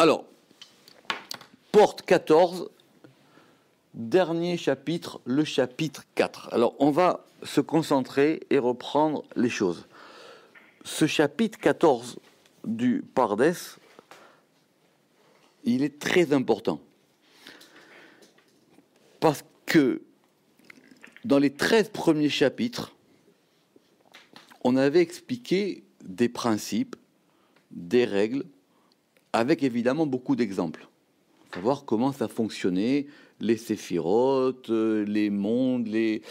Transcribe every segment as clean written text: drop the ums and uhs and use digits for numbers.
Alors, porte 14, dernier chapitre, le chapitre 4. Alors, on va se concentrer et reprendre les choses. Ce chapitre 14 du Pardes, il est très important. Parce que dans les 13 premiers chapitres, on avait expliqué des principes, des règles, avec évidemment beaucoup d'exemples. Savoir comment ça fonctionnait, les séphirotes, les mondes, les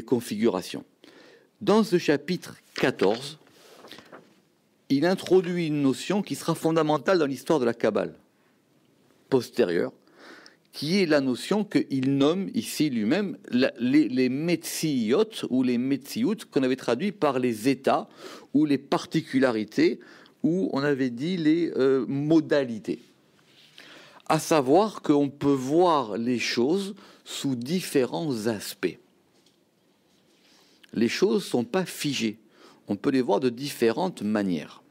configurations. Dans ce chapitre 14, il introduit une notion qui sera fondamentale dans l'histoire de la Kabbale postérieure, qui est la notion qu'il nomme ici lui-même les Metziyot ou les Metziyut, qu'on avait traduit par les états ou les particularités, ou on avait dit les modalités. À savoir qu'on peut voir les choses sous différents aspects. Les choses ne sont pas figées. On peut les voir de différentes manières.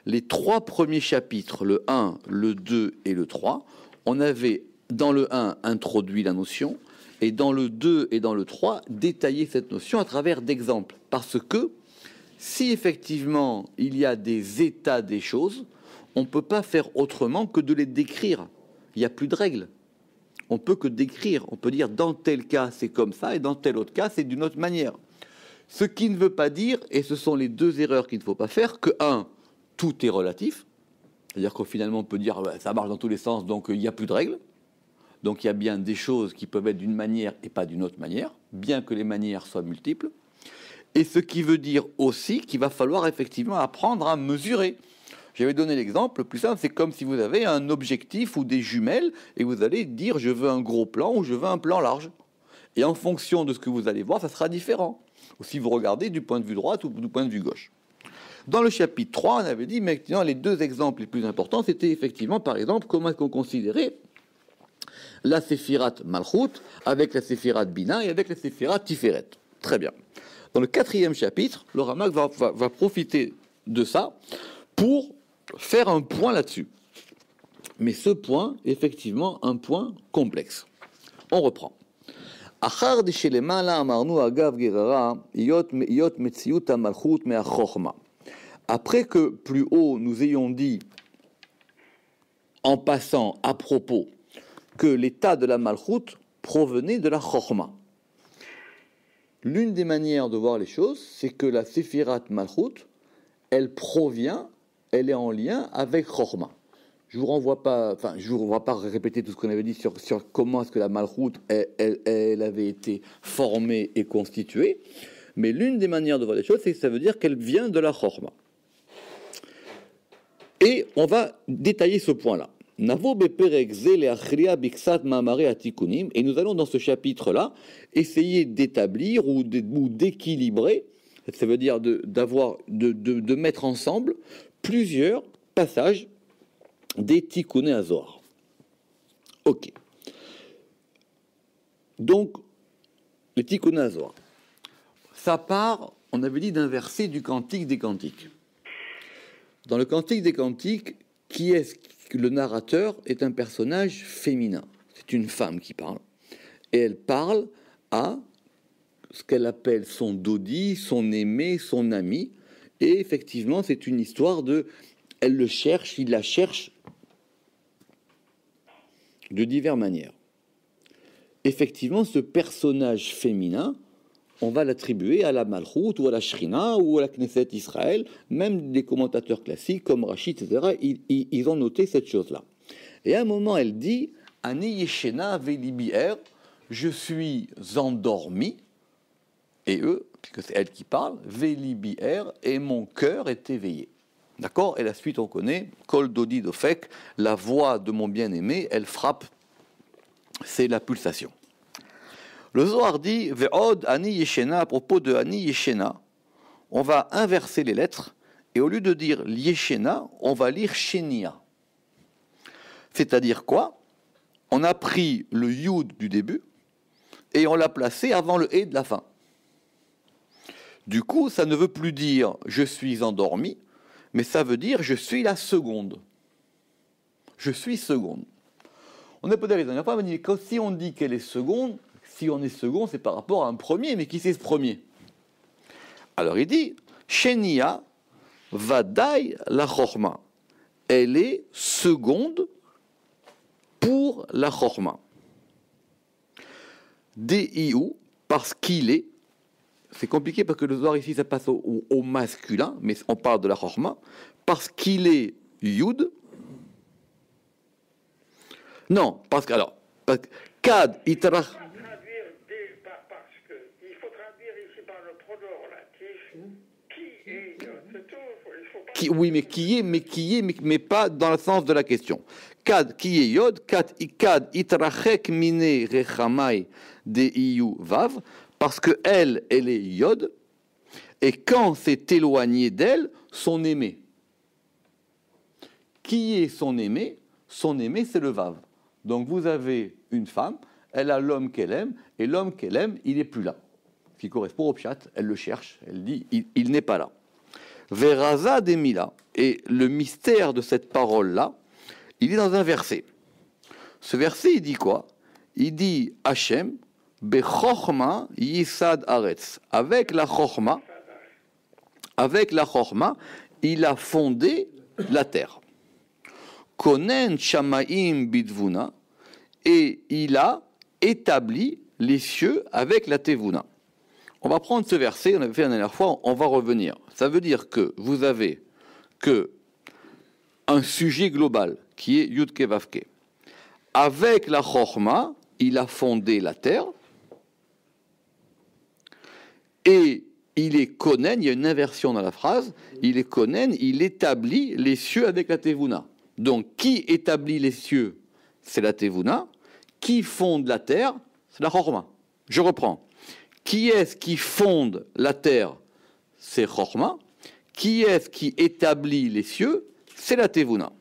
Les 3 premiers chapitres, le 1, le 2 et le 3, on avait dans le 1 introduit la notion, et dans le 2 et dans le 3 détaillé cette notion à travers d'exemples. Parce que si effectivement il y a des états des choses, on ne peut pas faire autrement que de les décrire. Il n'y a plus de règles. On peut que décrire. On peut dire dans tel cas c'est comme ça et dans tel autre cas c'est d'une autre manière. Ce qui ne veut pas dire, et ce sont les 2 erreurs qu'il ne faut pas faire, que 1, tout est relatif. C'est-à-dire qu'au finalement on peut dire ça marche dans tous les sens, donc il n'y a plus de règles. Donc il y a bien des choses qui peuvent être d'une manière et pas d'une autre manière, bien que les manières soient multiples. Et ce qui veut dire aussi qu'il va falloir effectivement apprendre à mesurer. J'avais donné l'exemple, le plus simple, c'est comme si vous avez un objectif ou des jumelles et vous allez dire je veux un gros plan ou je veux un plan large. Et en fonction de ce que vous allez voir, ça sera différent. Ou si vous regardez du point de vue droit ou du point de vue gauche. Dans le chapitre 3, on avait dit, maintenant, les 2 exemples les plus importants, c'était effectivement, par exemple, comment est-ce qu'on considérait la Séphirat Malchut avec la Séphirat Bina et avec la Séphirat Tiferet. Très bien. Dans le 4e chapitre, le Ramak va profiter de ça pour faire un point là-dessus. Mais ce point, effectivement, un point complexe. On reprend. Après que plus haut nous ayons dit, en passant à propos, que l'état de la Malchut provenait de la Chochma. L'une des manières de voir les choses, c'est que la Séphirat Malchut, elle est en lien avec Chochma. Je vous renvoie pas répéter tout ce qu'on avait dit sur comment est-ce que la Malchut, elle avait été formée et constituée, mais l'une des manières de voir les choses, c'est que ça veut dire qu'elle vient de la Chochma. Et on va détailler ce point-là. Et nous allons dans ce chapitre-là essayer d'établir ou d'équilibrer, ça veut dire de mettre ensemble plusieurs passages des Tikkuné Hazohar. Ok. Donc, les Tikkuné Hazohar, ça part, on avait dit, d'un verset du Cantique des Cantiques. Dans le Cantique des Cantiques, le narrateur est un personnage féminin. C'est une femme qui parle. Et elle parle à ce qu'elle appelle son dodi, son aimé, son ami. Et effectivement, c'est une histoire elle le cherche, il la cherche de diverses manières. Effectivement, ce personnage féminin, on va l'attribuer à la Malchut ou à la Shrina ou à la Knesset Israël. Même des commentateurs classiques comme Rachid, etc., ils ont noté cette chose-là. Et à un moment, elle dit « Ani yeshena veli bi'er » je suis endormi, et eux, puisque c'est elle qui parle, « veli bi'er » et mon cœur est éveillé. D'accord? Et la suite, on connaît, « Kol dodi dofek » la voix de mon bien-aimé, elle frappe, c'est la pulsation. Le Zohar dit Ve'od ani yeshena, à propos de ani yeshena, on va inverser les lettres et au lieu de dire yeshena, on va lire shenia. C'est-à-dire quoi? On a pris le yud du début et on l'a placé avant le et de la fin. Du coup, ça ne veut plus dire je suis endormi, mais ça veut dire je suis la seconde. Je suis seconde. On a posé la dernière fois, on dit que si on dit qu'elle est seconde, si on est second, c'est par rapport à un premier, mais qui c'est ce premier? Alors il dit, Shenia Vadai la Chorma. Elle est seconde pour la Chorma. D-I-U, parce qu'il est, c'est compliqué parce que le Zohar ici ça passe au masculin, mais on parle de la Chorma, parce qu'il est Yud. Non, parce que, alors, Kad Itrach. Parce que il faut traduire ici par le pronom relatif qui est, c'est tout. Il faut pas Oui, mais pas dans le sens de la question. Kad qui est Yod, Kad Itrachek Mine Rechamai de Iyu Vav, parce que elle est Yod, et quand c'est éloigné d'elle, son aimé. Qui est son aimé? Son aimé, c'est le Vav. Donc vous avez une femme, elle a l'homme qu'elle aime, et l'homme qu'elle aime, il n'est plus là. Ce qui correspond au pshat, elle le cherche, elle dit, il n'est pas là. Veraza demila, et le mystère de cette parole-là, il est dans un verset. Ce verset, il dit quoi? Il dit Hachem, Bechochma Yisad Aretz. Avec la Chochma, il a fondé la terre. Konen Shamaim Bidvuna, et il a établi les cieux avec la Tevuna. On va prendre ce verset, on avait fait la dernière fois, on va revenir. Ça veut dire que vous avez que un sujet global qui est Yud Kevavke. Avec la Chochma, il a fondé la terre et il est Konen, il y a une inversion dans la phrase, il est Konen, il établit les cieux avec la Tevuna. Donc, qui établit les cieux? C'est la Tevuna. Qui fonde la terre? C'est la Chochma. Je reprends. Qui est-ce qui fonde la terre? C'est Chochma. Qui est-ce qui établit les cieux? C'est la Tevuna.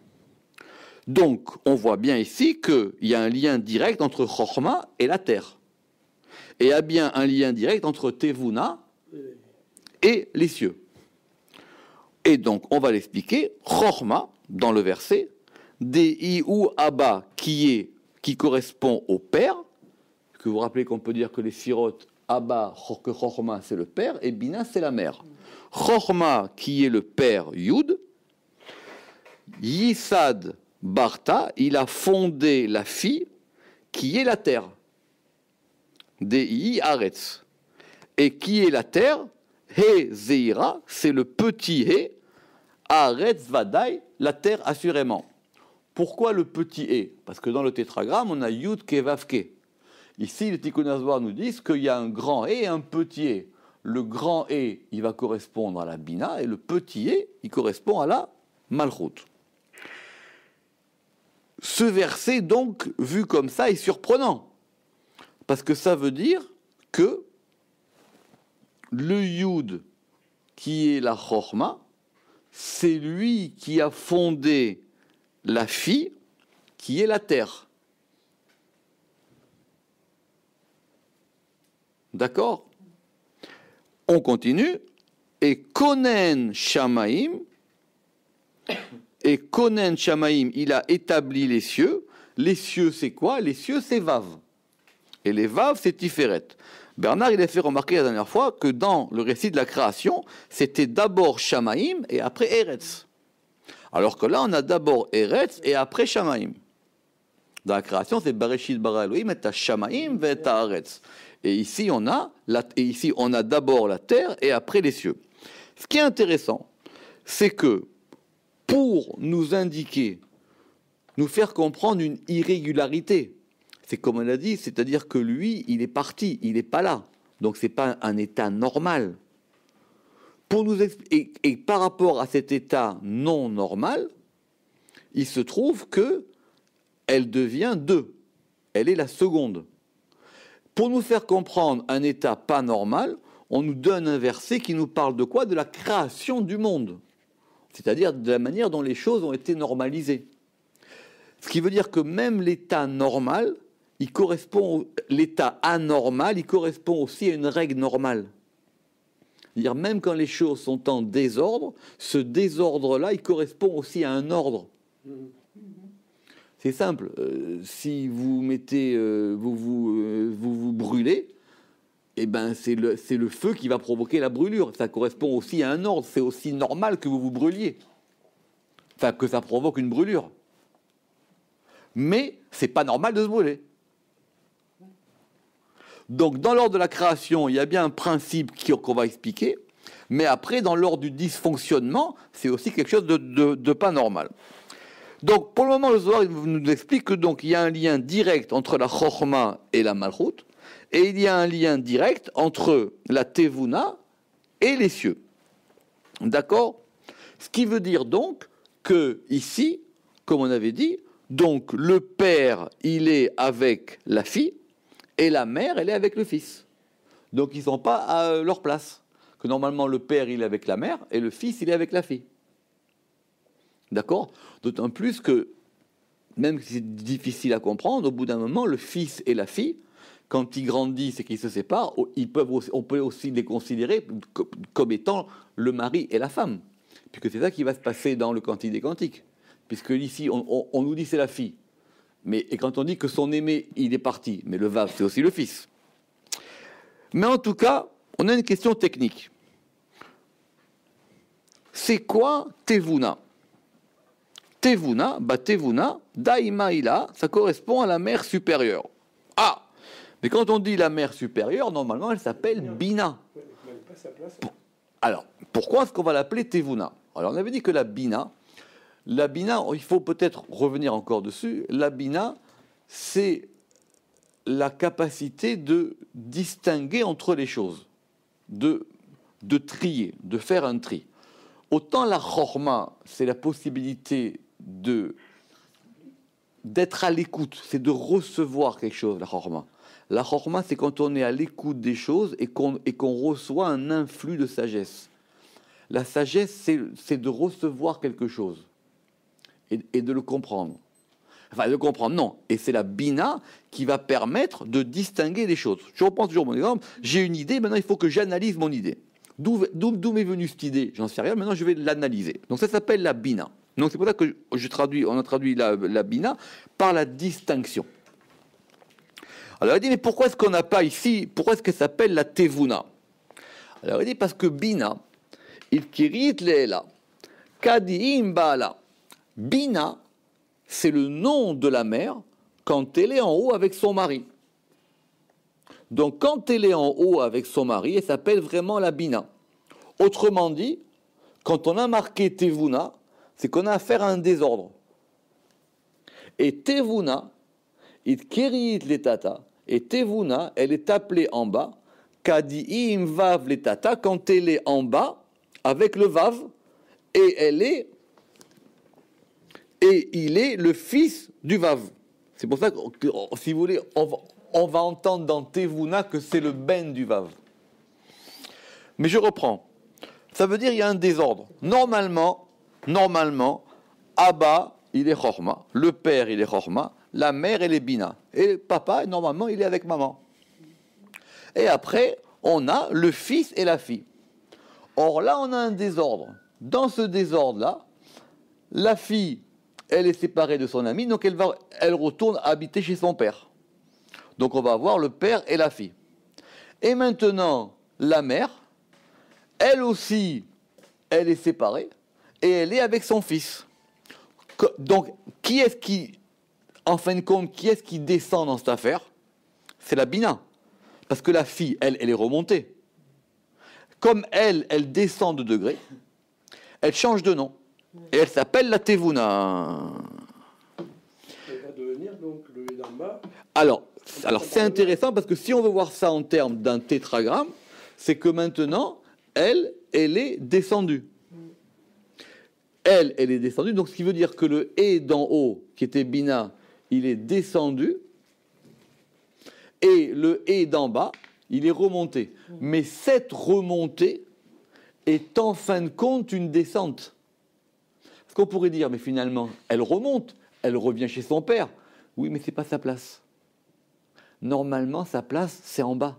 Donc, on voit bien ici qu'il y a un lien direct entre Chochma et la terre. Et il y a bien un lien direct entre Tevuna et les cieux. Et donc, on va l'expliquer. Chochma, dans le verset, Dei ou Abba, qui correspond au père, que vous vous rappelez qu'on peut dire que les sirotes, Abba, que Chochma, c'est le père, et Bina, c'est la mère. Chochma, qui est le père Yud, Yisad Barta, il a fondé la fille, qui est la terre. Dei Aretz. Et qui est la terre? He Zeira, c'est le petit He, Aretz Vadai, la terre assurément. Pourquoi le petit He? Parce que dans le tétragramme, on a Yud Kevavke. Ici, les Tikkun HaZohar nous disent qu'il y a un grand He et un petit He. Le grand He, il va correspondre à la Bina, et le petit He, il correspond à la Malchut. Ce verset, donc, vu comme ça, est surprenant. Parce que ça veut dire que le Yud, qui est la Chochma, c'est lui qui a fondé la fille, qui est la terre. D'accord? On continue. Et Konen Shamaim, il a établi les cieux. Les cieux, c'est quoi? Les cieux, c'est Vav. Et les Vav, c'est Tiferet. Bernard, il a fait remarquer la dernière fois que dans le récit de la création, c'était d'abord Shamaim et après Eretz. Alors que là, on a d'abord Eretz et après Shamaim. Dans la création, c'est Bereshit bara Elohim et Shamaim et Eretz. Et ici, on a d'abord la terre et après les cieux. Ce qui est intéressant, c'est que pour nous indiquer, nous faire comprendre une irrégularité, c'est comme on l'a dit, c'est-à-dire que lui, il est parti, il n'est pas là. Donc ce n'est pas un état normal. Et par rapport à cet état non normal, il se trouve que elle devient 2. Elle est la seconde. Pour nous faire comprendre un état pas normal, on nous donne un verset qui nous parle de quoi? De la création du monde. C'est-à-dire de la manière dont les choses ont été normalisées. Ce qui veut dire que même l'état normal, l'état anormal, il correspond aussi à une règle normale. C'est-à-dire, même quand les choses sont en désordre, ce désordre-là, il correspond aussi à un ordre. C'est simple. Si vous mettez, vous brûlez, eh ben c'est le feu qui va provoquer la brûlure. Ça correspond aussi à un ordre. C'est aussi normal que vous vous brûliez. Enfin, que ça provoque une brûlure. Mais c'est pas normal de se brûler. Donc, dans l'ordre de la création, il y a bien un principe qu'on va expliquer, mais après, dans l'ordre du dysfonctionnement, c'est aussi quelque chose de pas normal. Donc, pour le moment, le Zohar nous explique que donc il y a un lien direct entre la Chokhma et la Malchut, et il y a un lien direct entre la Tevuna et les cieux. D'accord? Ce qui veut dire donc que ici, comme on avait dit, donc le père, il est avec la fille, et la mère, elle est avec le fils. Donc ils ne sont pas à leur place. Que normalement, le père, il est avec la mère, et le fils, il est avec la fille. D'accord? D'autant plus que, même si c'est difficile à comprendre, au bout d'un moment, le fils et la fille, quand ils grandissent et qu'ils se séparent, on peut aussi les considérer comme étant le mari et la femme. Puisque c'est ça qui va se passer dans le Cantique des Cantiques. Puisque ici, on nous dit c'est la fille. Et quand on dit que son aimé, il est parti, mais le vav, c'est aussi le fils. Mais en tout cas, on a une question technique. C'est quoi Tevuna? Tevuna, Daimaïla, ça correspond à la mère supérieure. Ah! Mais quand on dit la mère supérieure, normalement, elle s'appelle Bina. Alors, pourquoi est-ce qu'on va l'appeler Tevuna? Alors, on avait dit que la Bina, il faut peut-être revenir encore dessus, la Bina, c'est la capacité de distinguer entre les choses, de trier, de faire un tri. Autant la Chokhma, c'est la possibilité d'être à l'écoute, c'est de recevoir quelque chose, la Chokhma. La Chokhma, c'est quand on est à l'écoute des choses et qu'on reçoit un influx de sagesse. La sagesse, c'est de recevoir quelque chose et de le comprendre. Enfin, de le comprendre, non. Et c'est la Bina qui va permettre de distinguer les choses. Je reprends toujours mon exemple. J'ai une idée, maintenant il faut que j'analyse mon idée. D'où m'est venue cette idée? J'en sais rien, maintenant je vais l'analyser. Donc ça s'appelle la Bina. Donc c'est pour ça que on a traduit la Bina par la distinction. Alors il dit, mais pourquoi est-ce qu'on n'a pas ici, pourquoi est-ce qu'elle s'appelle la Tevuna? Alors il dit, parce que Bina, il kirit leela, kadiim baala. Bina, c'est le nom de la mère quand elle est en haut avec son mari. Donc quand elle est en haut avec son mari, elle s'appelle vraiment la Bina. Autrement dit, quand on a marqué Tevuna, c'est qu'on a affaire à un désordre. Et Tevuna, it kerit letata, et Tevuna, elle est appelée en bas, kadiim vav letata, quand elle est en bas avec le vav, et il est le fils du vav. C'est pour ça que, si vous voulez, on va entendre dans Tevuna que c'est le ben du vav. Mais je reprends. Ça veut dire qu'il y a un désordre. Normalement, Abba, il est Chokhma. Le père, il est Chokhma. La mère, elle est Bina. Et papa, normalement, il est avec maman. Et après, on a le fils et la fille. Or là, on a un désordre. Dans ce désordre-là, la fille, elle est séparée de son ami, donc elle retourne habiter chez son père. Donc on va avoir le père et la fille. Et maintenant, la mère, elle aussi, elle est séparée, et elle est avec son fils. Donc, en fin de compte, qui est-ce qui descend dans cette affaire? C'est la Bina. Parce que la fille, elle est remontée. Comme elle descend de degré, elle change de nom. Et elle s'appelle la Tevuna. Elle va devenir donc le d'en bas. Alors c'est intéressant parce que si on veut voir ça en termes d'un tétragramme, c'est que maintenant, elle est descendue. Elle est descendue, donc ce qui veut dire que le et d'en haut, qui était Bina, il est descendu, et le et d'en bas, il est remonté. Mais cette remontée est en fin de compte une descente. Parce qu'on pourrait dire, mais finalement, elle remonte, elle revient chez son père. Oui, mais ce n'est pas sa place. Normalement, sa place, c'est en bas.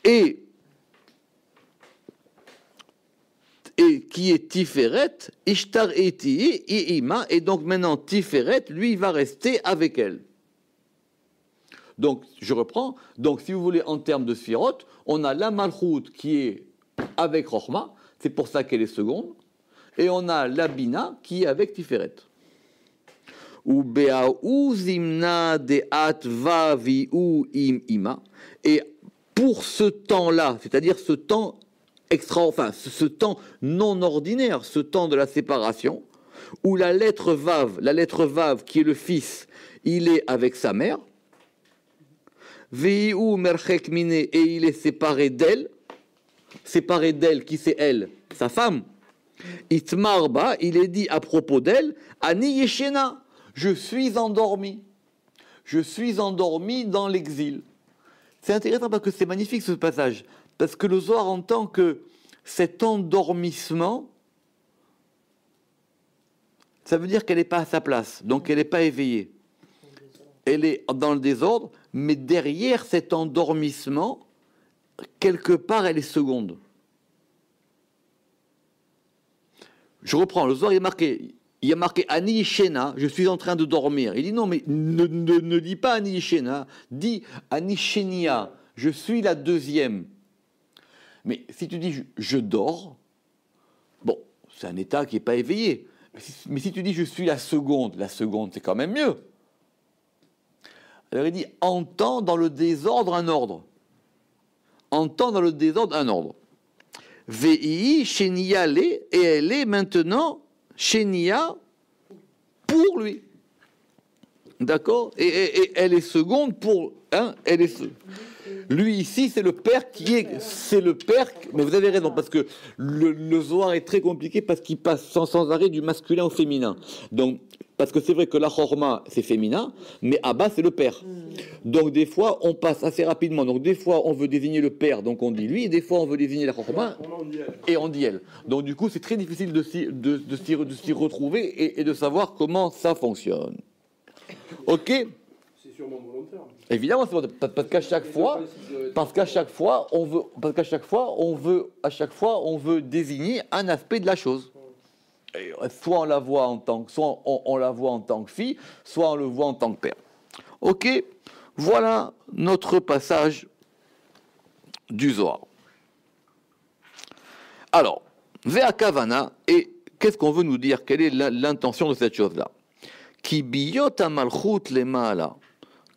Et et qui est Tiferet, Ishtar Eti Ima, et donc maintenant Tiferet, lui, il va rester avec elle. Donc, je reprends. Donc, si vous voulez, en termes de Sphirot, on a la Malchut qui est avec Rochma, c'est pour ça qu'elle est seconde, et on a la Bina qui est avec Tiferet. Ou Be'aou Zimna De'at Vavi'u Im Ima, et pour ce temps-là, c'est-à-dire ce temps ce temps non ordinaire, ce temps de la séparation, où la lettre Vav qui est le fils, il est avec sa mère, Veihu merchek mine, et il est séparé d'elle, qui c'est elle, sa femme. Itmarba, il est dit à propos d'elle, Ani yeshena, je suis endormi dans l'exil. C'est intéressant parce que c'est magnifique ce passage, parce que le Zohar entend que cet endormissement, ça veut dire qu'elle n'est pas à sa place, donc elle n'est pas éveillée. Elle est dans le désordre, mais derrière cet endormissement, quelque part, elle est seconde. Je reprends, le Zohar, il y a marqué Ani Shena, je suis en train de dormir. Il dit non, mais ne dis pas Ani Shena, dis Ani Shenia, je suis la deuxième. Mais si tu dis je dors, bon, c'est un état qui n'est pas éveillé. Mais si tu dis je suis la seconde c'est quand même mieux. Alors il dit entends dans le désordre un ordre. Entends dans le désordre un ordre. Vei Shenia le, et elle est maintenant Shenia pour lui. D'accord, et elle est seconde pour. Elle est seconde. Lui ici, c'est le père mais vous avez raison, parce que le Zohar est très compliqué, parce qu'il passe sans arrêt du masculin au féminin. Donc, parce que c'est vrai que la Chorma, c'est féminin, mais Abba, c'est le père. Donc, des fois, on passe assez rapidement. Donc, des fois, on veut désigner le père, donc on dit lui, et des fois, on veut désigner la Chorma, et on dit elle. Donc, du coup, c'est très difficile de s'y retrouver et de savoir comment ça fonctionne. Ok? C'est sûrement volontaire. Évidemment, c'est parce qu'à chaque fois, on veut désigner un aspect de la chose. Et soit on la voit en tant que fille, soit on le voit en tant que père. Ok, voilà notre passage du Zohar. Alors, Vea Kavana, et qu'est-ce qu'on veut nous dire? Quelle est l'intention de cette chose-là? Ki biyot malchut le ma'ala.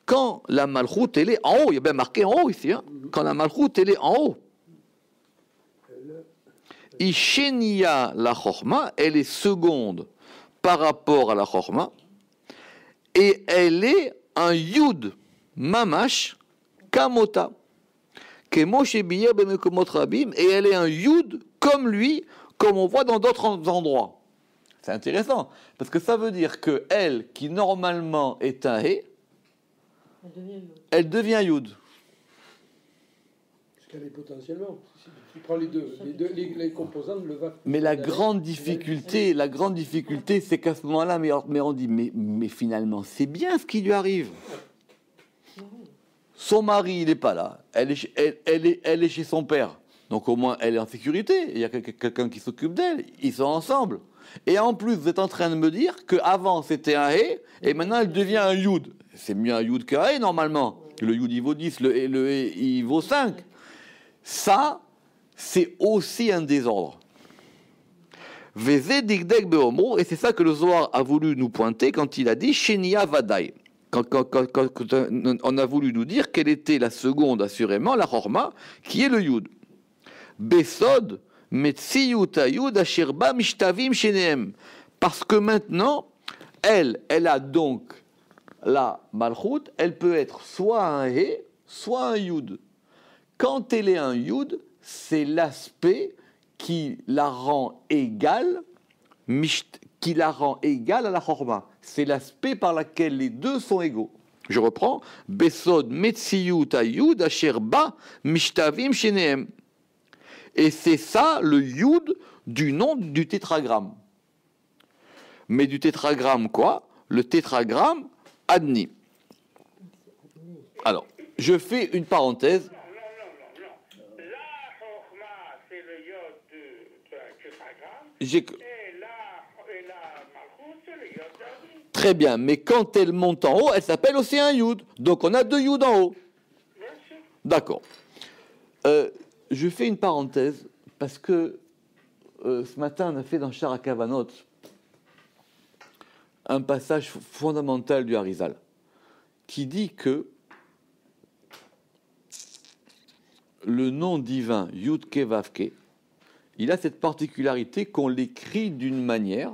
Quand la malchut, elle est en haut, il y a bien marqué en haut ici, hein, quand la malchut, elle est en haut. Ishenia la chorma, elle est seconde par rapport à la chorma, et elle est un yud, mamash, kamota, kemo shebiya bemekomot rabim, et elle est un yud comme lui, comme on voit dans d'autres endroits. C'est intéressant, parce que ça veut dire que elle, qui normalement est un he, elle devient yud. Parce qu'elle est potentiellement. Si tu prends les composantes, le va. Mais la grande difficulté, c'est qu'à ce moment-là, mais on dit, mais finalement, c'est bien ce qui lui arrive. Son mari, il n'est pas là. Elle est chez son père. Donc au moins, elle est en sécurité. Il y a quelqu'un qui s'occupe d'elle. Ils sont ensemble. Et en plus, vous êtes en train de me dire qu'avant, c'était un he, et maintenant, elle devient un yud. C'est mieux un yud qu'un he, normalement. Le yud, il vaut 10, le he, il vaut 5. Ça, c'est aussi un désordre. Vezé digdek beomro, et c'est ça que le Zohar a voulu nous pointer quand il a dit Shenia Vadai. Quand on a voulu nous dire quelle était la seconde, assurément, la Chorma, qui est le Yud. Besod, Metziyut Ayud, Asherba, Mishtavim, Sheneem. Parce que maintenant, elle a donc la Malchut, elle peut être soit un He, soit un Yud. Quand elle est un Yud, c'est l'aspect qui la rend égale, à la Chorma. C'est l'aspect par lequel les deux sont égaux. Je reprends. Besod metziyut ayud asher ba mishtavim sheneem. Et c'est ça le yud du nom du tétragramme. Mais du tétragramme quoi? Le tétragramme adni. Alors, je fais une parenthèse. Non. La Chokhma, c'est le yod du tétragramme. j'ai... Et la Malchut, c'est le Yod d'Adni. Très bien, mais quand elle monte en haut, elle s'appelle aussi un Yud. Donc on a 2 Yud en haut. Bien sûr. D'accord. Je fais une parenthèse parce que ce matin, on a fait dans Shara Kavanot un passage fondamental du Harizal qui dit que le nom divin Yud-Ke Vav-Ke, il a cette particularité qu'on l'écrit d'une manière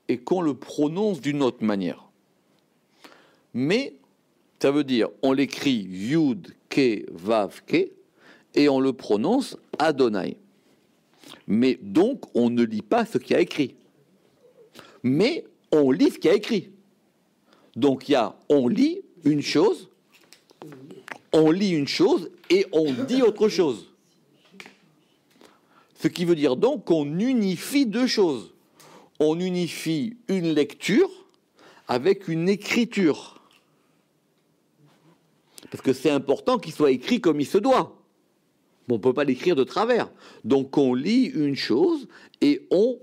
et qu'on le prononce d'une autre manière. Mais ça veut dire on l'écrit Yud-Ke Vav-Ke et on le prononce Adonai. Mais donc on ne lit pas ce qu'il y a écrit. Mais on lit ce qu'il y a écrit. Donc on lit une chose et on dit autre chose. Ce qui veut dire donc qu'on unifie 2 choses. On unifie une lecture avec une écriture. Parce que c'est important qu'il soit écrit comme il se doit. Bon, on ne peut pas l'écrire de travers. Donc on lit une chose et on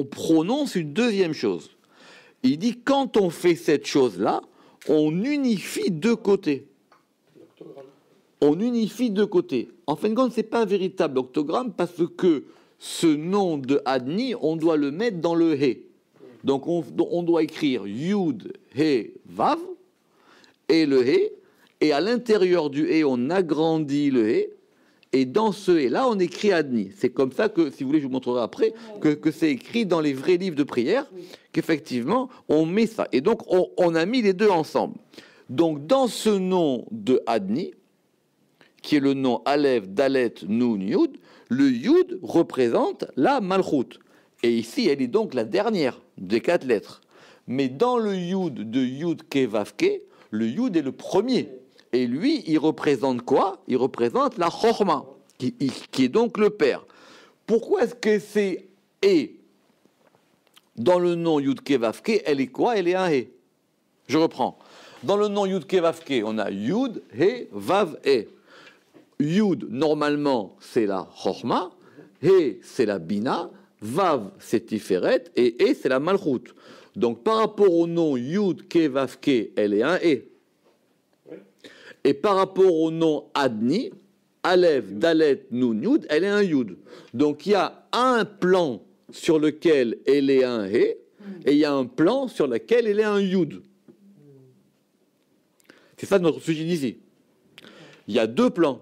prononce une deuxième chose. Il dit quand on fait cette chose-là, on unifie 2 côtés. On unifie 2 côtés. En fin de compte, ce n'est pas un véritable octogramme parce que ce nom de Adni, on doit le mettre dans le He. Donc on doit écrire Yud, He, Vav, et le He, et à l'intérieur du He, on agrandit le He, et dans ce He-là, on écrit Adni. C'est comme ça que, si vous voulez, je vous montrerai après, que c'est écrit dans les vrais livres de prière, qu'effectivement, on met ça. Et donc, on a mis les 2 ensemble. Donc, dans ce nom de Adni, qui est le nom Aleph, Dalet, Nun, Yud, le Yud représente la Malchut. Et ici, elle est donc la dernière des 4 lettres. Mais dans le Yud de Yud Ke Vav Ke, le Yud est le premier. Et lui, il représente quoi? Il représente la Chorma, qui est donc le père. Pourquoi est-ce que c'est E? Dans le nom Yud Ke Vav Ke, elle est quoi? Elle est un He. Je reprends. Dans le nom Yud Ke Vav Ke, on a Yud, He, Vav, E. Yud, normalement, c'est la Chorma. He, c'est la Bina. Vav, c'est Tiferet. Et E, c'est la Malchut. Donc, par rapport au nom Yud, Ke, Vav, Ke, elle est un E. Et par rapport au nom Adni, Aleph, Dalet, Nun, Yud, elle est un Yud. Donc, il y a un plan sur lequel elle est un He, et il y a un plan sur lequel elle est un Yud. C'est ça notre sujet d'ici. Il y a 2 plans.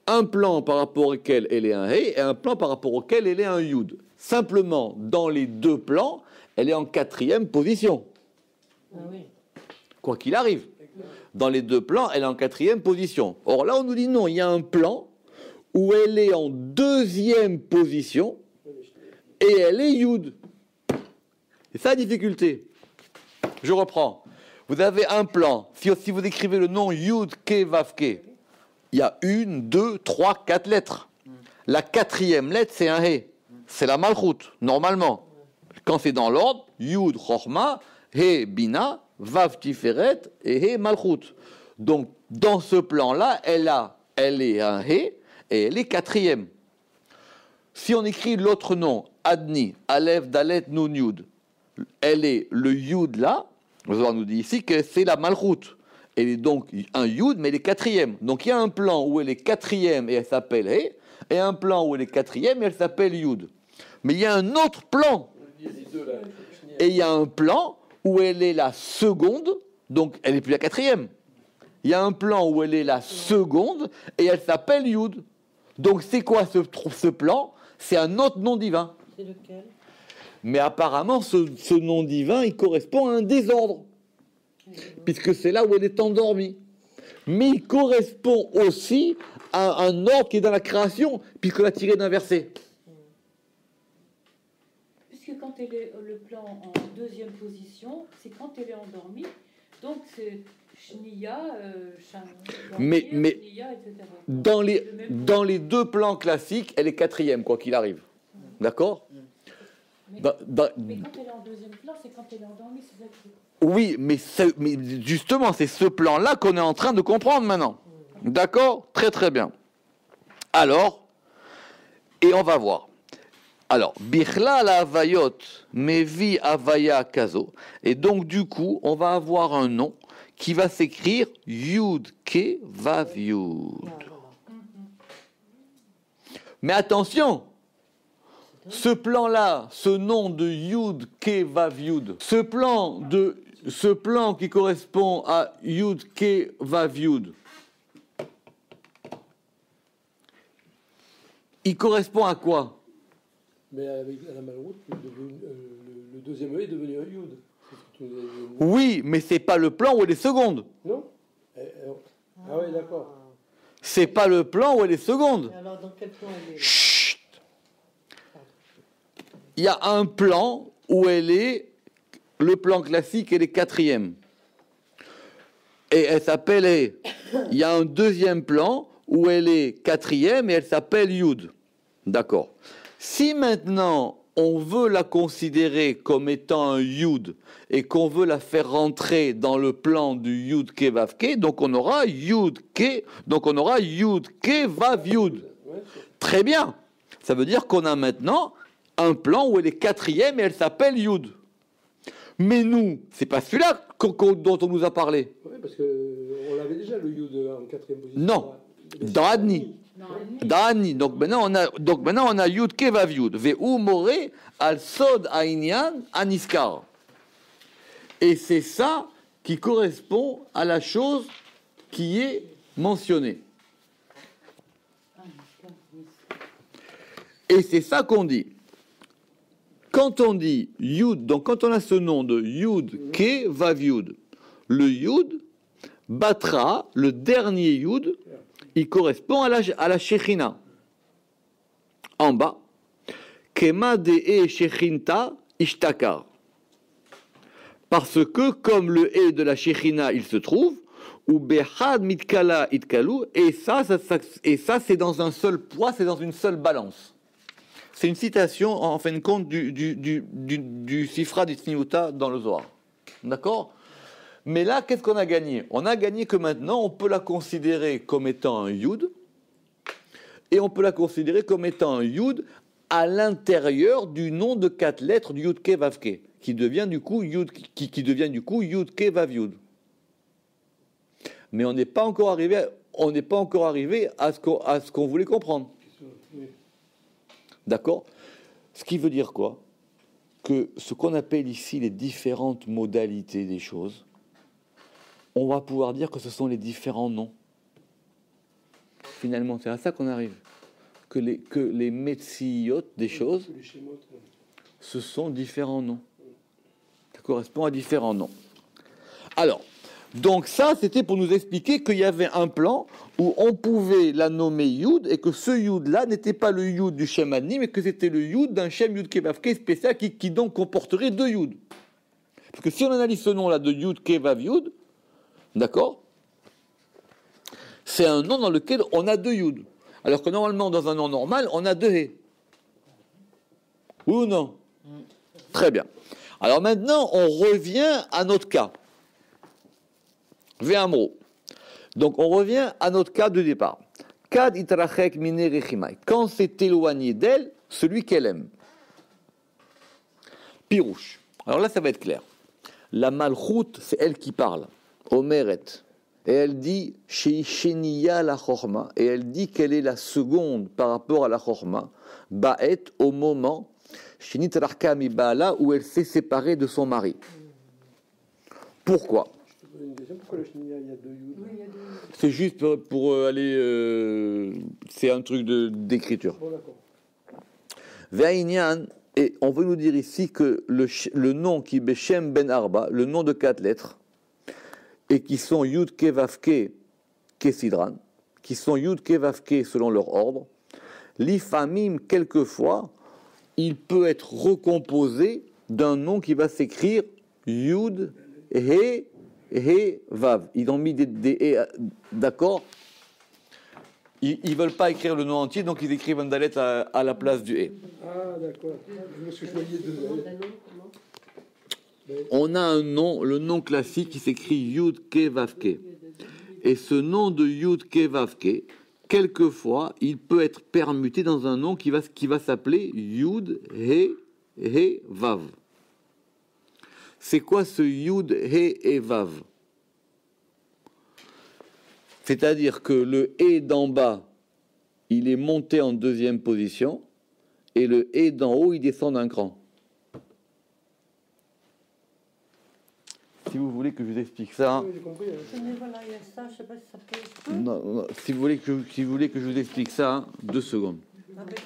Un plan par rapport auquel elle est un He, et un plan par rapport auquel elle est un Yud. Simplement, dans les 2 plans, elle est en 4e position. Ah oui. Quoi qu'il arrive. Dans les 2 plans, elle est en 4e position. Or là, on nous dit non, il y a un plan où elle est en 2e position et elle est Yud. C'est ça la difficulté. Je reprends. Vous avez un plan. Si vous écrivez le nom Yud Ke Vav Ke, il y a 1, 2, 3, 4 lettres. La 4e lettre, c'est un He. C'est la Malchut, normalement. Quand c'est dans l'ordre, Yud Chorma, He Bina, Vav Tiferet et He Malchut. Donc, dans ce plan-là, elle est un He et elle est 4e. Si on écrit l'autre nom, Adni, Aleph, Dalet, Nun, Yud, elle est le Yud là, on nous dit ici que c'est la Malchut. Elle est donc un Yud, mais elle est 4e. Donc, il y a un plan où elle est 4e et elle s'appelle He, et un plan où elle est 4e et elle s'appelle Yud. Mais il y a un autre plan. Et il y a un plan où elle est la seconde, donc elle n'est plus la 4e. Il y a un plan où elle est la seconde et elle s'appelle Yud. Donc c'est quoi ce plan? C'est un autre nom divin. C'est lequel? Mais apparemment, ce nom divin, il correspond à un désordre, puisque c'est là où elle est endormie. Mais il correspond aussi à un ordre qui est dans la création, puisqu'on l'a tiré d'un verset. Puisque quand elle est le plan en 2e position, c'est quand elle est endormie. Donc c'est Shniya, Mais Shniya, etc. dans les 2 plans classiques, elle est 4e, quoi qu'il arrive. D'accord? Mais quand elle est en 2e plan, c'est quand elle est endormie, c'est ça que je... Oui, mais justement, c'est ce plan-là qu'on est en train de comprendre maintenant. D'accord? Très très bien. Alors, Et on va voir. Alors, Bichlal Havayot Mevi Havaya Kazo. Et donc, du coup, on va avoir un nom qui va s'écrire Yud Ke Vav Yud. Mais attention, ce plan-là, ce nom de Yud Ke Vav Yud, ce plan qui correspond à Yud Ke Vav Yud, il correspond à quoi? Mais avec à la malroute, le deuxième E est devenu un Yud. Oui, mais c'est pas le plan où elle est seconde. Non Ah oui, d'accord. C'est pas le plan où elle est seconde. Alors, dans quel plan elle est? Chut. Il y a un plan où elle est, le plan classique, elle est quatrième. Et elle s'appelle, il y a un deuxième plan où elle est quatrième et elle s'appelle Yud. D'accord. Si maintenant on veut la considérer comme étant un Yud et qu'on veut la faire rentrer dans le plan du Yud Ke Vav Ke, donc on aura Yud Ke, donc on aura Yud Ke Vav Yud. Très bien. Ça veut dire qu'on a maintenant un plan où elle est quatrième et elle s'appelle Yud. Mais nous, c'est pas celui-là dont on nous a parlé. Oui, parce qu'on l'avait déjà le Yud en quatrième position. Non, dans Adni. Dani. Donc maintenant on a Yud Ke Vav Yud. Ve'u more al sod ha'inyan aniskar. Et c'est ça qui correspond à la chose qui est mentionnée. Et c'est ça qu'on dit. Quand on dit Yud, donc quand on a ce nom de Yud Ke Vav Yud, le Yud battra, le dernier Yud, il correspond à la Shechina. En bas, Kema de Shechinta Ishtakar. Parce que comme le E de la Shechina, il se trouve, ou Behad Mitkala Itkalu, et ça c'est dans un seul poids, c'est dans une seule balance. C'est une citation, en fin de compte, du Sifra d'Itsniuta dans le Zohar. D'accord? Mais là, qu'est-ce qu'on a gagné? On a gagné que maintenant, on peut la considérer comme étant un Yud, et on peut la considérer comme étant un Yud à l'intérieur du nom de 4 lettres du Yud Ke Vav Ke, qui devient du coup Yud Ke Vav Yud. Mais on n'est pas encore arrivé à ce qu'on voulait comprendre. D'accord? Ce qui veut dire quoi? Que ce qu'on appelle ici les différentes modalités des choses, on va pouvoir dire que ce sont les différents noms. Finalement, c'est à ça qu'on arrive. Que les Metsiot des choses, ce sont différents noms. Ça correspond à différents noms. Alors, donc ça, c'était pour nous expliquer qu'il y avait un plan où on pouvait la nommer Yud et que ce Yud-là n'était pas le Yud du Shem Adni, mais que c'était le Yud d'un Shem Yud Ke Vav Ke spécial qui donc comporterait 2 Yud. Parce que si on analyse ce nom-là de Yud Ke Vav Yud, d'accord, c'est un nom dans lequel on a 2 Yud. Alors que normalement, dans un nom normal, on a 2 He. Oui ou non? Très bien. Alors maintenant, on revient à notre cas. Ve'amro. Donc on revient à notre cas de départ. Kad itrachek mine rechimai. Quand s'est éloigné d'elle, celui qu'elle aime. Pirouche. Alors là, ça va être clair. La malchoute, c'est elle qui parle. Omeret. Et elle dit Sheisheniya la chorma. Et elle dit qu'elle est la seconde par rapport à la chorma. Ba'et, au moment Shenit rachka mi ba'ala, où elle s'est séparée de son mari. Pourquoi? Pourquoi le Shnia, il y a 2 Yud? C'est juste pour aller. C'est un truc d'écriture. Bon, d'accord. Ve'inyan, et on veut nous dire ici que le nom qui Beshem Ben Arba, le nom de 4 lettres, et qui sont Yud Ke Vav Ke Kesidran, qui sont Yud Ke Vav Ke selon leur ordre, l'ifamim, quelquefois, il peut être recomposé d'un nom qui va s'écrire Yud He Vav. Ils ont mis des d'accord. Ils veulent pas écrire le nom entier, donc ils écrivent un dalet à la place du He. Ah, d'accord. Je me suis choisi de... On a un nom, le nom classique qui s'écrit Yud Ke Vav Ke. Et ce nom de Yud Ke Vav Ke, quelquefois, il peut être permuté dans un nom qui va s'appeler Yud, He, Vav. C'est quoi ce Yud, He et Vav? C'est-à-dire que le He d'en bas, il est monté en deuxième position, et le He d'en haut, il descend d'un cran. Si vous voulez que je vous explique ça... Oui, j'ai compris. Mais voilà, il y a ça, je sais pas si ça peut... Non, si vous voulez que je vous explique ça, 2 secondes. Avec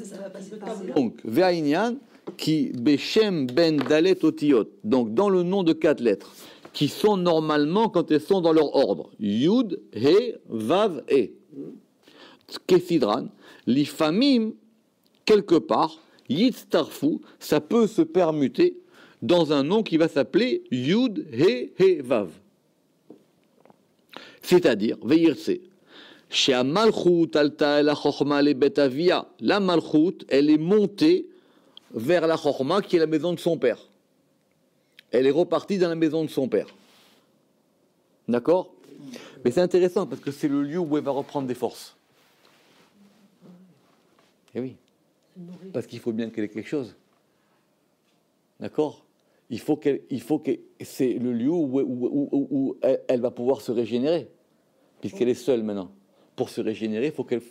Ça va passer par là. Donc, Ve'ainyan, qui Beshem ben Dalet Otiyot, donc dans le nom de 4 lettres, qui sont normalement, quand elles sont dans leur ordre, Yud, He, Vav, E. Kesidran, l'ifamim, quelque part, Yitztarfu, ça peut se permuter dans un nom qui va s'appeler Yud, He, Vav. C'est-à-dire, Ve'irse, chez Malchut alta la Chochma le Betavia, la Malchut, elle est montée vers la Chochma qui est la maison de son père. Elle est repartie dans la maison de son père. D'accord? Mais c'est intéressant parce que c'est le lieu où elle va reprendre des forces. Eh oui. Parce qu'il faut bien qu'elle ait quelque chose. D'accord? Il faut que c'est le lieu où elle va pouvoir se régénérer. Puisqu'elle est seule maintenant. Pour se régénérer, il faut qu'elle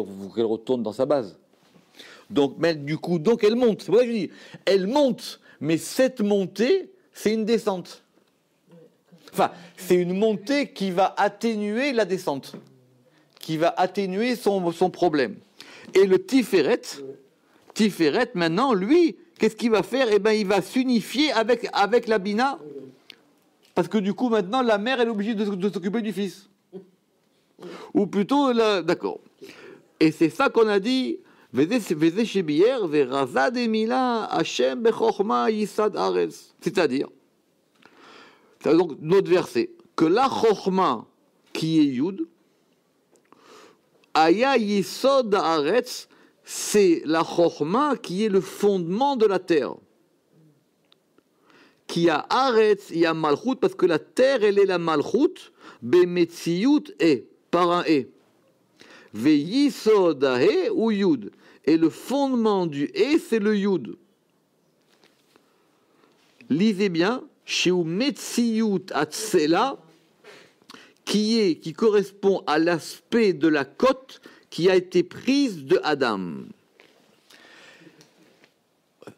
retourne dans sa base. Donc, mais du coup, donc elle monte. C'est pour ça que je dis, elle monte, mais cette montée, c'est une descente. Enfin, c'est une montée qui va atténuer la descente, qui va atténuer son problème. Et le Tiferet, maintenant, lui, qu'est-ce qu'il va faire? Eh bien, il va s'unifier avec la Bina, parce que du coup, maintenant, la mère, elle est obligée de s'occuper du fils. Ou plutôt, d'accord. Et c'est ça qu'on a dit, c'est-à-dire, donc notre verset, que la Chochma qui est Yud, Aya Yisod Haaretz, c'est la Chochma qui est le fondement de la terre. Qui a Haaretz, il y a Malchut, parce que la terre, elle est la Malchut, Bemetziyut et, par un et. Veyisod Hae ou Yud. Et le fondement du et, c'est le Yud. Lisez bien, Sheu Metziyut Atzela, qui correspond à l'aspect de la côte qui a été prise de Adam.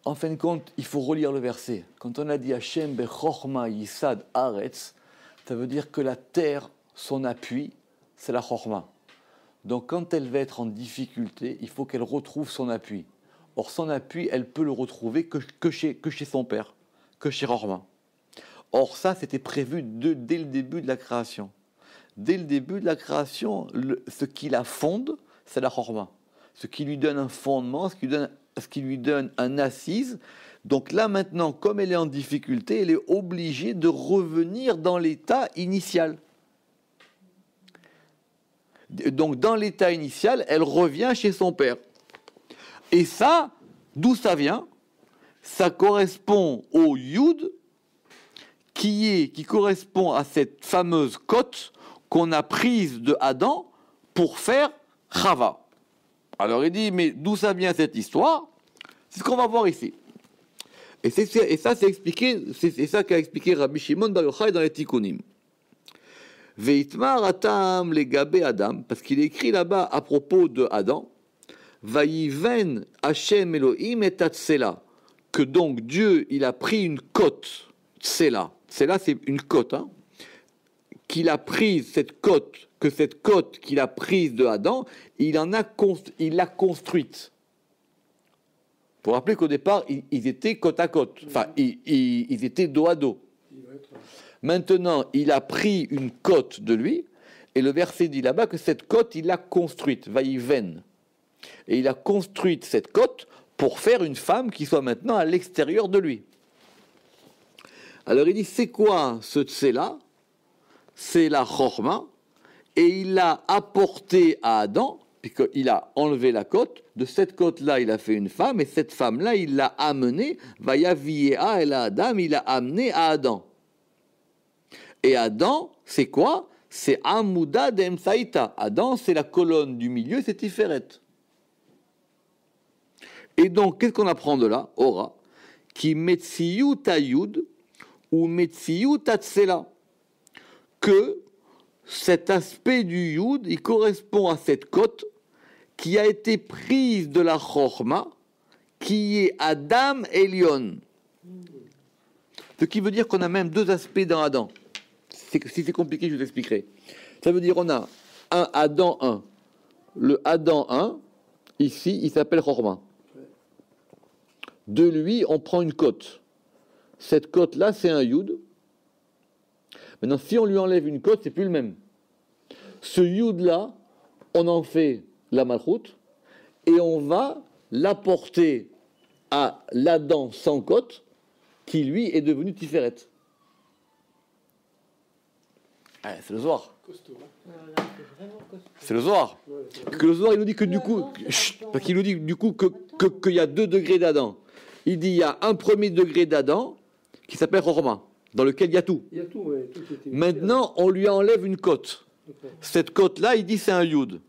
En fin de compte, il faut relire le verset. Quand on a dit Hashem bechochma yisad aretz, ça veut dire que la terre, son appui, c'est la chochma. Donc quand elle va être en difficulté, il faut qu'elle retrouve son appui. Or son appui, elle peut le retrouver que chez son père, que chez Chochma. Or ça, c'était prévu dès le début de la création. Dès le début de la création, ce qui la fonde, c'est la Chochma. Ce qui lui donne un fondement, ce qui lui donne un assise. Donc là maintenant, comme elle est en difficulté, elle est obligée de revenir dans l'état initial. Donc dans l'état initial, elle revient chez son père. Et ça, d'où ça vient? Ça correspond au Yud, qui correspond à cette fameuse côte qu'on a prise de Adam pour faire Chava. Alors il dit, mais d'où ça vient cette histoire? C'est ce qu'on va voir ici. Et ça, c'est expliqué, c'est ça qu'a expliqué Rabbi Shimon Bar Yochai dans les Tikkunim. Veitmar atam legabe Adam, parce qu'il écrit là-bas à propos de Adam, Vayiven Hashem Elohim et Tatsela, que donc Dieu, il a pris une côte, Tsela. Tsela, c'est une côte, hein, qu'il a prise, cette côte qu'il a prise de Adam, il l'a construite. Pour rappeler qu'au départ, ils étaient côte à côte. Enfin, ils étaient dos à dos. Maintenant, il a pris une côte de lui, et le verset dit là-bas que cette côte, il l'a construite, vaïven. Et il a construit cette côte pour faire une femme qui soit maintenant à l'extérieur de lui. Alors il dit, c'est quoi ce tsela? C'est la chochma, et il l'a apporté à Adam, puisqu'il a enlevé la côte. De cette côte-là, il a fait une femme, et cette femme-là, il l'a amenée, Vayaviéa el Adam, il l'a amené à Adam. Et Adam, c'est quoi? c'est Amuda d'Emsaïta. Adam, c'est la colonne du milieu, c'est Tiferet. Et donc, qu'est-ce qu'on apprend de là? Ora. Qui Metsiyu Tayud ou Metsiyu Tatsela. Que cet aspect du Yud, il correspond à cette côte qui a été prise de la Chorma, qui est Adam Elion. Ce qui veut dire qu'on a même deux aspects dans Adam. Si c'est compliqué, je vous expliquerai. Ça veut dire qu'on a un Adam 1. Le Adam 1, ici, il s'appelle Chorma. De lui, on prend une côte. Cette côte-là, c'est un Yud. Maintenant, si on lui enlève une côte, c'est plus le même. Ce Yud-là, on en fait la Malchut, et on va l'apporter à l'Adam sans côte, qui lui est devenu Tiferet. Ah, c'est le Zohar. Costaud. C'est le Zohar. Parce que le Zohar, il nous dit que du coup, parce qu'il nous dit du coup qu'il y a 2 degrés d'Adam. Il dit il y a un premier degré d'Adam qui s'appelle Chorma, dans lequel il y a tout. Il y a tout, ouais. Tout était... Maintenant, on lui enlève une côte. Cette côte-là, il dit c'est un Yud.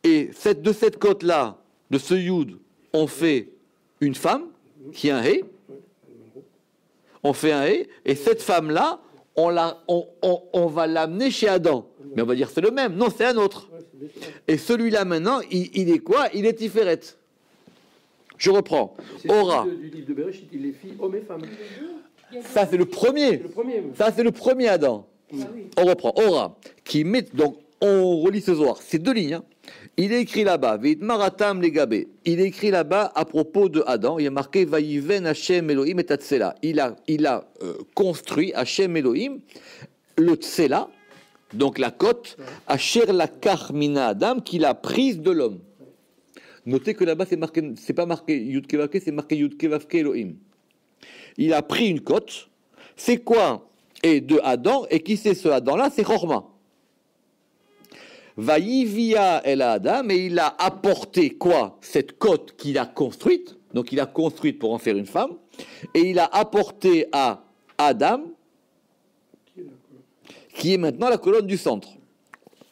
Et de cette côte-là, de ce Yud, on fait une femme qui est un He. On fait un He, et cette femme-là, on va l'amener chez Adam. Mais on va dire c'est le même. Non, c'est un autre. Et celui-là maintenant, il est quoi? Il est Tiferet. Je reprends. Ora. Du livre de Bereshit, il est filles, hommes et femmes. Ça, c'est le premier. Ça, c'est le premier Adam. On reprend. Ora. Qui met, donc, on relit ce soir. C'est 2 lignes. Hein. Il est écrit là-bas. Veit maratam legabé. Il est écrit là-bas à propos de Adam. Il y a marqué Vayiven Hashem Elohim et Tatsela. Il a construit Hashem Elohim le Tsela, donc la côte, Asher la Karmina Adam, qu'il a prise de l'homme. Notez que là-bas, c'est pas marqué Yud Kevavke, c'est marqué Yud Kevavke Elohim. Il a pris une côte. C'est quoi? Et de Adam, et qui c'est ce Adam-là? C'est Chorma. Vaïvia el Adam, et il a apporté quoi? Cette côte qu'il a construite. Donc il a construite pour en faire une femme. Et il a apporté à Adam, qui est maintenant la colonne du centre.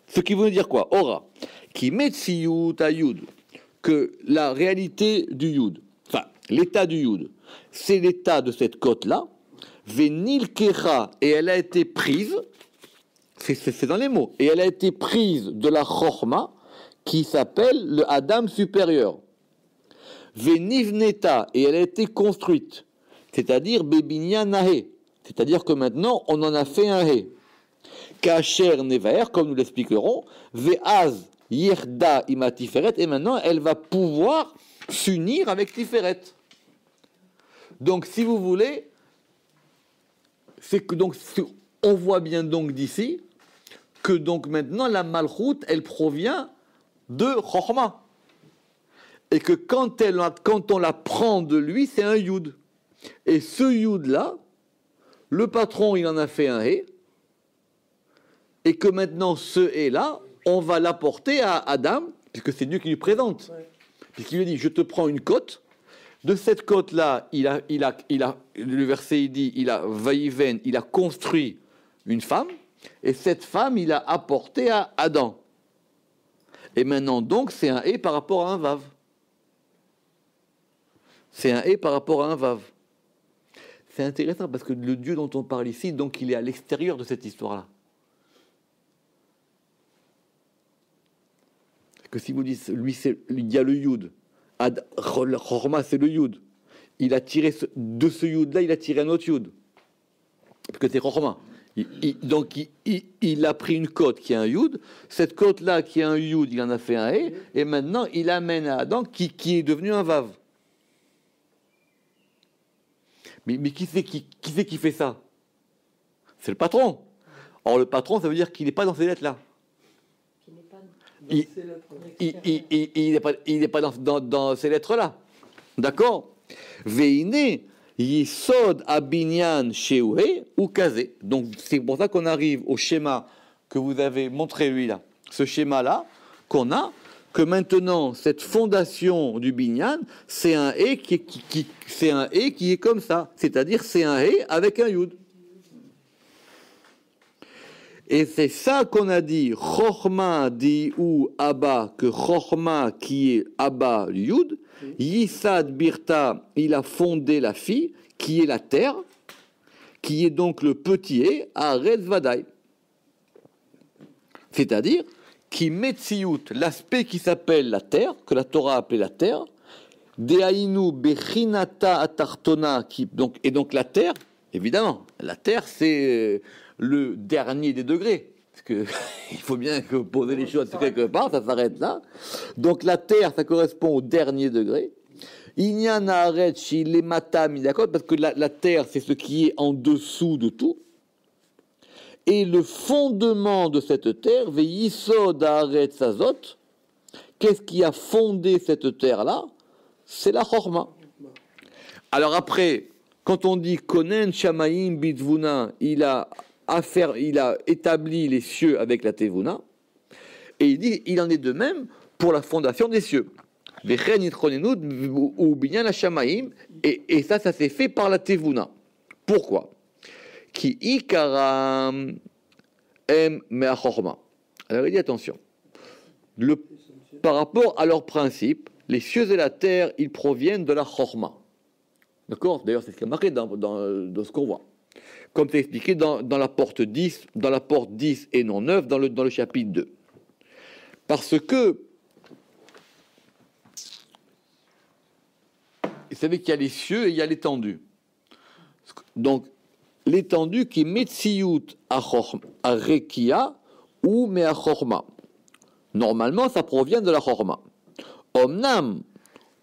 Ce qui veut dire quoi? Ora. Qui met Tsiyut à Yud. Que la réalité du Yud, enfin, l'état du Yud, c'est l'état de cette côte-là, Venil Kecha, et elle a été prise, c'est dans les mots, et elle a été prise de la Chorma, qui s'appelle le Adam supérieur. Venivneta, et elle a été construite, c'est-à-dire Bebinya Nahe, c'est-à-dire que maintenant, on en a fait un He. Kacher Nevaer, comme nous l'expliquerons, Veaz, Yerda ima Tiferet, et maintenant elle va pouvoir s'unir avec Tiferet. Donc si vous voulez, c'est que donc on voit bien donc d'ici que donc maintenant la Malchut elle provient de Chorma. Et que quand on la prend de lui, c'est un Yud. Et ce Yud là, le patron il en a fait un He, et que maintenant ce He là, on va l'apporter à Adam, puisque c'est Dieu qui lui présente. Puisqu'il lui dit, je te prends une côte. De cette côte-là, le verset il dit, il a vaïven, il a construit une femme, et cette femme, il a apporté à Adam. Et maintenant, donc, c'est un He par rapport à un Vav. C'est un He par rapport à un Vav. C'est intéressant, parce que le Dieu dont on parle ici, donc, il est à l'extérieur de cette histoire-là. Que si vous dites, lui, il y a le Yud, Chorma, c'est le Yud. Il a tiré de ce Yud-là, il a tiré un autre Yud. Parce que c'est Chorma. Donc, il a pris une côte qui est un Yud. Cette côte-là, qui est un Yud, il en a fait un He. Et maintenant, il amène à Adam, qui est devenu un Vav. Mais qui c'est qui fait ça? C'est le patron. Or, le patron, ça veut dire qu'il n'est pas dans ces lettres-là. Il n'est pas dans ces lettres-là. D'accord? Veine, yisod abinyan sheuhe ou kazé. Donc, c'est pour ça qu'on arrive au schéma que vous avez montré, lui, là. Ce schéma-là, qu'on a, que maintenant, cette fondation du binyan, c'est un He c'est un He qui est comme ça. C'est-à-dire, c'est un He avec un Yud. Et c'est ça qu'on a dit, Chorma dit ou Abba, que Chorma qui est Abba Yud, Yisad Birta, il a fondé la fille, qui est la terre, qui est donc le petit E, Aretz Vadaï. C'est-à-dire, qui Metziut, l'aspect qui s'appelle la terre, que la Torah a appelé la terre, Deainu Bechinata Atartona, et donc la terre, évidemment, la terre c'est le dernier des degrés. Parce que il faut bien que poser les choses quelque part, ça s'arrête là. Donc la terre, ça correspond au dernier degré. Inyana Aret Shilematami, d'accord, parce que la terre, c'est ce qui est en dessous de tout. Et le fondement de cette terre, Ve'yisod Aret Sazot, qu'est-ce qui a fondé cette terre-là? C'est la Chorma. Alors après, quand on dit Konen Shamayim Bitvuna, il a établi les cieux avec la Tevuna, et il dit, il en est de même pour la fondation des cieux. Et ça s'est fait par la Tevuna. Pourquoi? Qui ikaram em me'achorma. Alors il dit attention. Par rapport à leur principe, les cieux et la terre, ils proviennent de la chorma. D'accord? D'ailleurs, c'est ce qui est marqué dans ce qu'on voit. Comme c'est expliqué dans la porte 10, dans la porte 10 et non 9, dans le chapitre 2. Parce que, vous savez qu'il y a les cieux et il y a l'étendue. Donc, l'étendue qui est Metziut à Rekia ou Me'achorma. Normalement, ça provient de la Chorma. Omnam,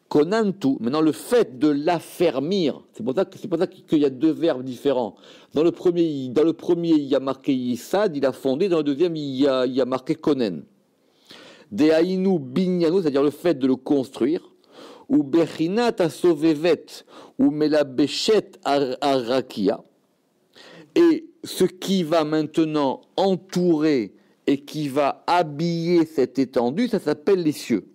Konantu, maintenant le fait de l'affermir, c'est pour ça qu'il y a deux verbes différents. Dans le premier, il y a marqué Yisad, il a fondé, dans le deuxième, il y a marqué Konen. Deainu Binyanu, c'est-à-dire le fait de le construire, ou Bechinat Asovevet, ou Melabeshet Arakia, et ce qui va maintenant entourer et qui va habiller cette étendue, ça s'appelle les cieux.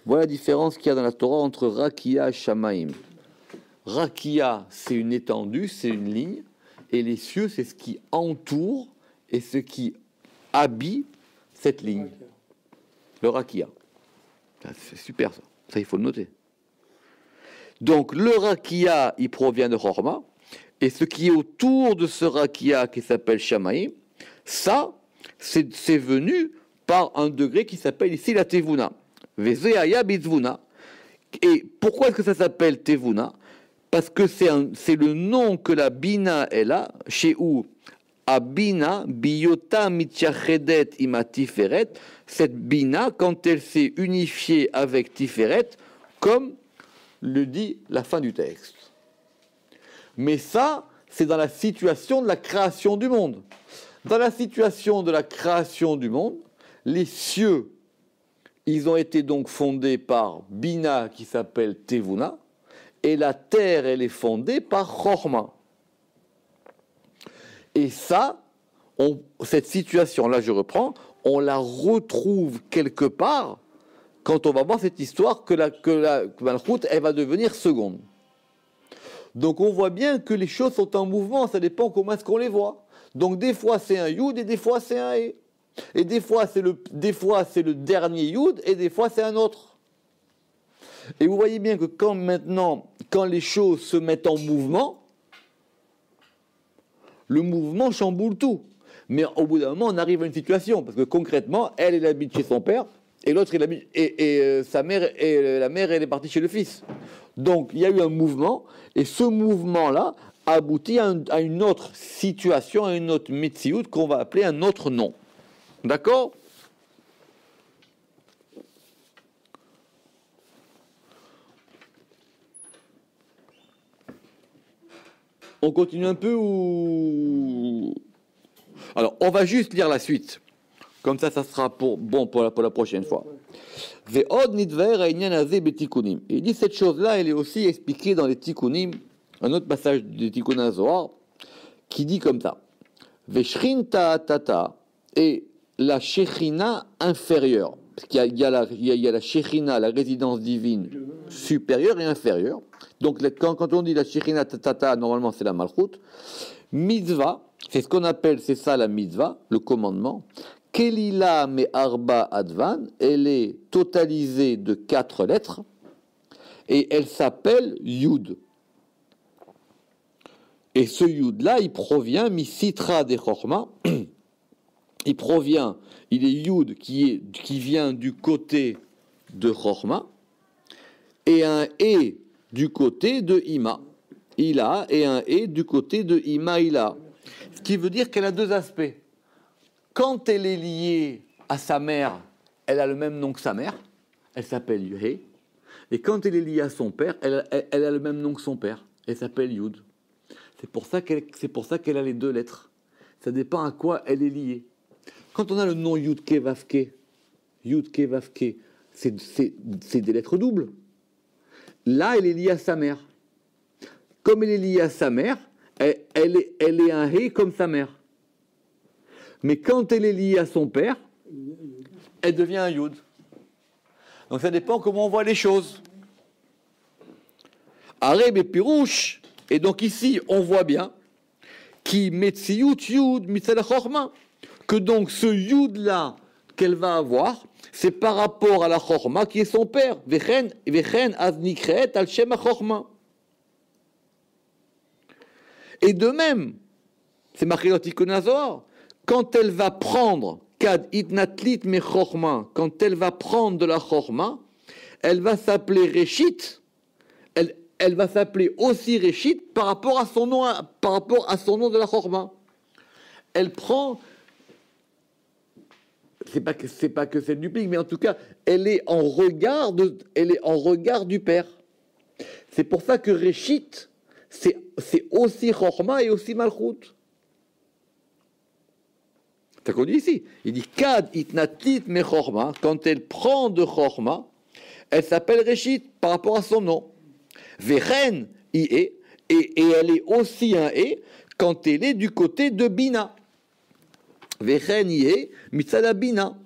Voilà la différence qu'il y a dans la Torah entre Rakia et Shamaim. Rakia, c'est une étendue, c'est une ligne, et les cieux, c'est ce qui entoure et ce qui habille cette ligne. Le Rakia. C'est super ça. Ça, il faut le noter. Donc, le Rakia, il provient de Chorma, et ce qui est autour de ce Rakia qui s'appelle Shamaim, ça, c'est venu par un degré qui s'appelle ici la Tevuna. Vezeaya Bitvuna. Et pourquoi est-ce que ça s'appelle Tevuna? Parce que c'est le nom que la Bina elle a, chez où Abina, Biyota Mityachedet Ima Tiferet, cette Bina, quand elle s'est unifiée avec Tiferet, comme le dit la fin du texte. Mais ça, c'est dans la situation de la création du monde. Dans la situation de la création du monde, les cieux, ils ont été donc fondés par Bina qui s'appelle Tevuna, et la terre, elle est fondée par Chorma. Et ça, cette situation-là, je reprends, on la retrouve quelque part quand on va voir cette histoire que la Malchut, elle va devenir seconde. Donc on voit bien que les choses sont en mouvement, ça dépend comment est-ce qu'on les voit. Donc des fois c'est un Yud et des fois c'est un E. Et des fois c'est le dernier Yud et des fois c'est un autre. Et vous voyez bien que quand les choses se mettent en mouvement, le mouvement chamboule tout. Mais au bout d'un moment, on arrive à une situation, parce que concrètement, elle habite chez son père, et l'autre, sa mère, et la mère, elle est partie chez le fils. Donc, il y a eu un mouvement, et ce mouvement-là aboutit à une autre situation, à une autre metsiout qu'on va appeler un autre nom. D'accord ? On continue un peu ou... Alors, on va juste lire la suite. Comme ça sera pour la prochaine fois. Il dit cette chose-là, elle est aussi expliquée dans les Tikkunim, un autre passage du Tikkun Zohar, qui dit comme ça. Veshrinta tata, et la Shechina inférieure. Parce qu'il y a la Shechina, la résidence divine supérieure et inférieure. Donc quand on dit la Shechina tata, normalement c'est la Malchut. Mitzvah, c'est ce qu'on appelle, c'est ça la mitzvah, le commandement. Kelila me arba advan, elle est totalisée de 4 lettres et elle s'appelle Yud. Et ce Yud-là, il provient, mi sitra de Chorma, il est Yud qui vient du côté de Chorma, et un E du côté de Ima. Ila, et un E du côté de Ima Ila. Ce qui veut dire qu'elle a deux aspects. Quand elle est liée à sa mère, elle a le même nom que sa mère, elle s'appelle Yuhe. Et quand elle est liée à son père, elle a le même nom que son père, elle s'appelle Yud. C'est pour ça qu'elle a les deux lettres. Ça dépend à quoi elle est liée. Quand on a le nom Yud Ke Vav Ke, c'est des lettres doubles. Là, elle est liée à sa mère. Comme elle est liée à sa mère, elle est un He comme sa mère. Mais quand elle est liée à son père, elle devient un Yud. Donc ça dépend comment on voit les choses. Areb et Pirouche. Et donc ici, on voit bien qui Metziyut Yud Mitzad Chorma, que donc ce Yud là qu'elle va avoir, c'est par rapport à la Chorma qui est son père. Vechen az nikret al shem Chorma. Et de même, c'est marqué dans Tikkun HaZohar, quand elle va prendre kad itnatlit me Chorma, quand elle va prendre de la Chorma, elle va s'appeler Réchit. Elle va s'appeler aussi Réchit par rapport à son nom de la Chorma. Elle prend, c'est pas que c'est duplique, mais en tout cas, elle est en regard du père. C'est pour ça que Réchit, c'est aussi Chorma et aussi Malchut. C'est ce qu'on dit ici. Il dit kad itnatit me Chorma, quand elle prend de Chorma, elle s'appelle Réchit par rapport à son nom. Vechen, et elle est aussi un E quand elle est du côté de Bina. Vechen, mitzada Bina.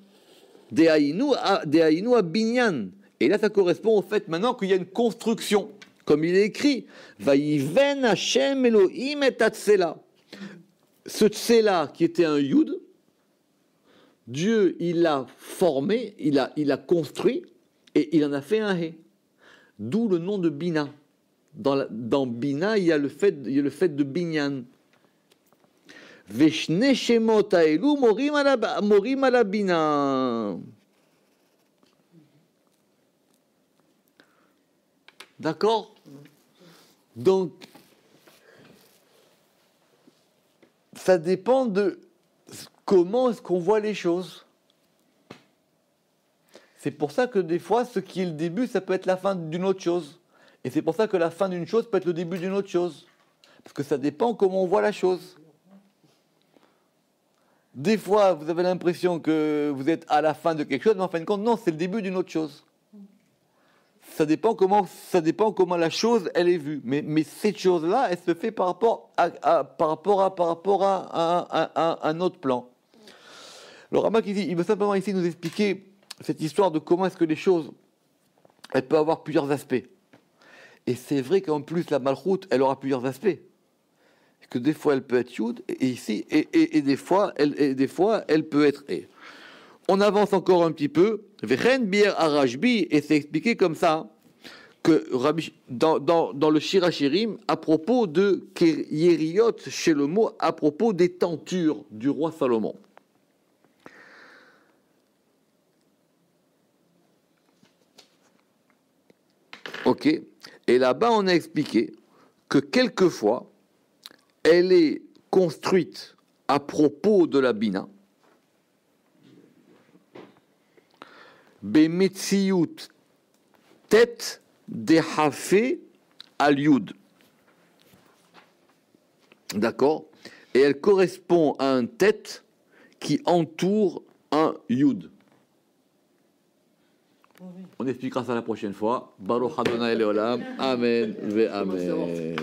Dehainu a Binyan. Et là, ça correspond au fait maintenant qu'il y a une construction. Comme il est écrit, Vayiven Hashem Elohim et Tsela. Ce Tsela qui était un Yud, Dieu, il l'a formé, il a construit et il en a fait un He. D'où le nom de Bina. Dans Bina, il y a le fait de Binyan. Veshne Shemot Haelu morim ala Bina. D'accord? Donc, ça dépend de comment est-ce qu'on voit les choses. C'est pour ça que des fois, ce qui est le début, ça peut être la fin d'une autre chose. Et c'est pour ça que la fin d'une chose peut être le début d'une autre chose. Parce que ça dépend comment on voit la chose. Des fois, vous avez l'impression que vous êtes à la fin de quelque chose, mais en fin de compte, non, c'est le début d'une autre chose. Ça dépend comment la chose, elle est vue. Mais cette chose-là, elle se fait par rapport à un autre plan. Le Ramak, il veut simplement ici nous expliquer cette histoire de comment est-ce que les choses, elles peuvent avoir plusieurs aspects. Et c'est vrai qu'en plus, la Malchut, elle aura plusieurs aspects. Que des fois, elle peut être Yud, et des fois, elle peut être E. On avance encore un petit peu. Vechen bier arashbi, et c'est expliqué comme ça, que dans le Shirachirim, à propos de Yeriot, chez le mot, à propos des tentures du roi Salomon. Ok. Et là-bas, on a expliqué que quelquefois, elle est construite à propos de la Bina. Bemetziut tet dehafé al Yud. D'accord? Et elle correspond à un tête qui entoure un Yud. On expliquera ça la prochaine fois. Baruch Adonai Leolam. Amen ve Amen.